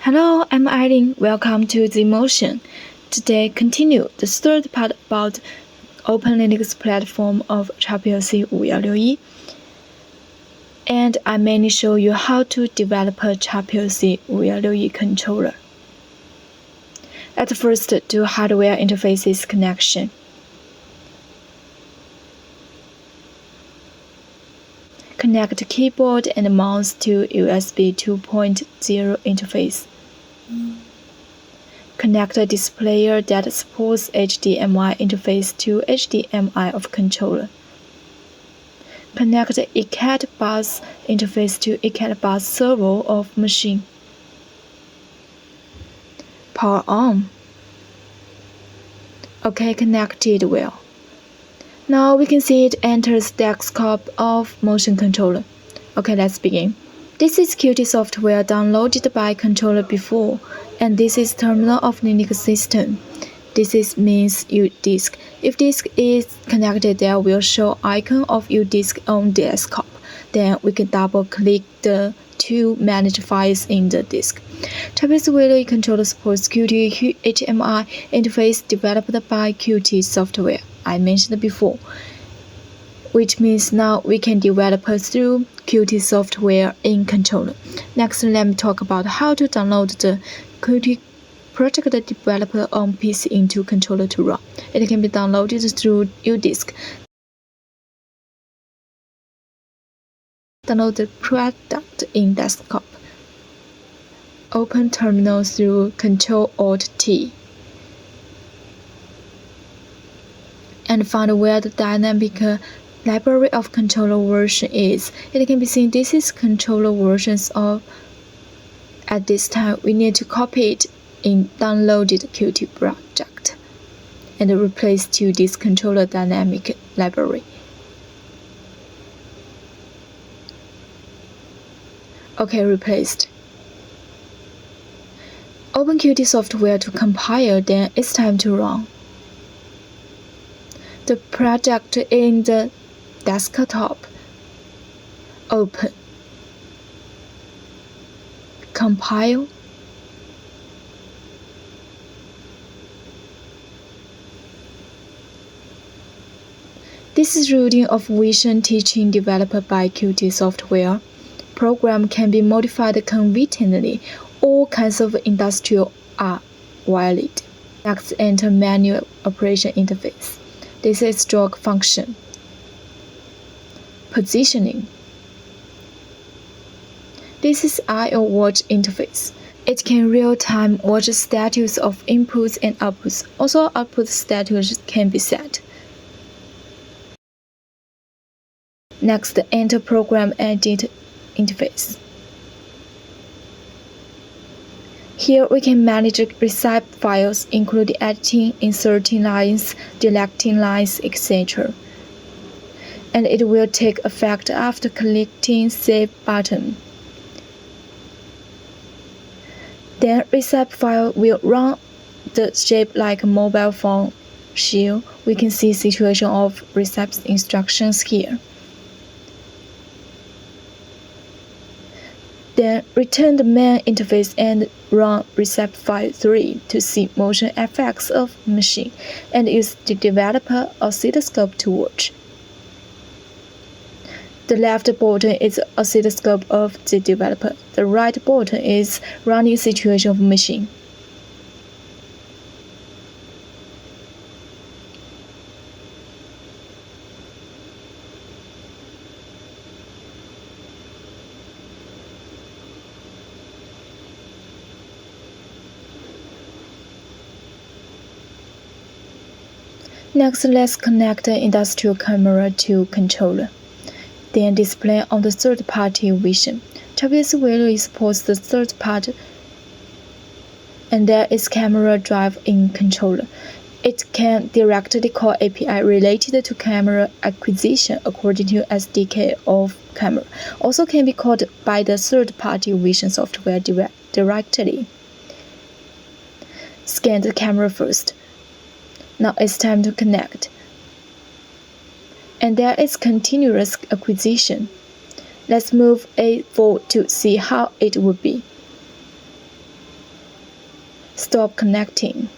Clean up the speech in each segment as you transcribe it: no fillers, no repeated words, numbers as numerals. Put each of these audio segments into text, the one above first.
Hello, I'm Eileen. Welcome to Zmotion. Today, continue the third part about Open Linux platform of XPLC516E. And I mainly show you how to develop a XPLC516E controller. At first, do hardware interfaces connection. Connect keyboard and mouse to USB 2.0 interface. Connect a displayer that supports HDMI interface to HDMI of controller. Connect the ECAT bus interface to ECAT bus servo of machine. Power on. OK, connected well. Now we can see it enters desktop of motion controller. OK, let's begin. This is Qt software downloaded by controller before, and this is terminal of Linux system. This is means uDisk. If disk is connected, there will show icon of uDisk on desktop. Then we can double click to manage files in the disk. XPLC516E controller supports Qt HMI interface developed by Qt software I mentioned before, which means now we can develop through Qt software in controller. Next, let me talk about how to download the Qt project developer on PC into controller to run. It can be downloaded through uDisk. Download the product in desktop. Open terminal through Ctrl-Alt-T. And find where the dynamic library of controller version is. It can be seen this is controller versions of. At this time, we need to copy it in downloaded Qt project and replace to this controller dynamic library. OK, replaced. Open Qt software to compile, then it's time to run. The project in the desktop. Open. Compile. This is routine of vision teaching developed by Qt software. Program can be modified conveniently. All kinds of industrial are valid. Next, enter manual operation interface. This is stroke function. Positioning. This is I/O watch interface. It can real-time watch status of inputs and outputs. Also, output status can be set. Next, enter program edit interface. Here we can manage recipe files, including editing, inserting lines, deleting lines, etc. And it will take effect after clicking Save button. Then recipe file will run the shape like a mobile phone shell. We can see situation of recipe instructions here. Then return the main interface and run recipe file 3 to see motion effects of machine and use the developer oscilloscope to watch. The left button is oscilloscope of the developer. The right button is running situation of machine. Next, let's connect the industrial camera to controller. Then display on the third-party vision. XPLC516E supports the third party, and there is camera drive in controller. It can directly call API related to camera acquisition according to SDK of camera. Also can be called by the third-party vision software directly. Scan the camera first. Now it's time to connect. And there is continuous acquisition. Let's move A4 to see how it would be. Stop connecting.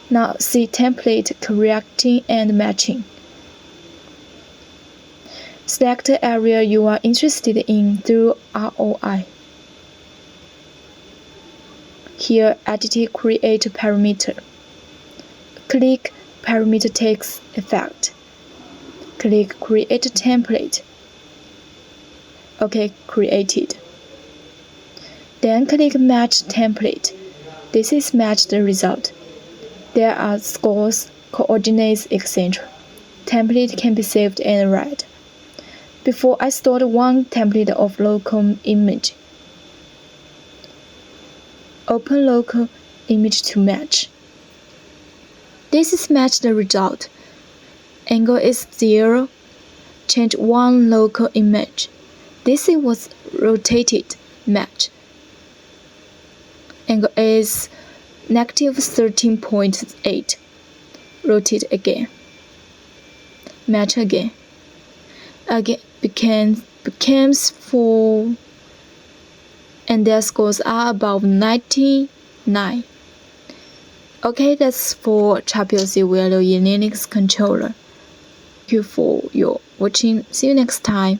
Now see template correcting and matching. Select the area you are interested in through ROI. Here, edit Create Parameter. Click Parameter Text Effect. Click Create Template. OK, created. Then click Match Template. This is match the result. There are scores, coordinates, etc. Template can be saved and read. Before I stored one template of local image. Open local image to match. This is match the result. Angle is 0. Change one local image. This was rotated. Match. Angle is -13.8. Rotate again. Match again. Again becomes 4. And their scores are above 99. Okay, that's for XPLC value in Linux controller. Thank you for your watching. See you next time.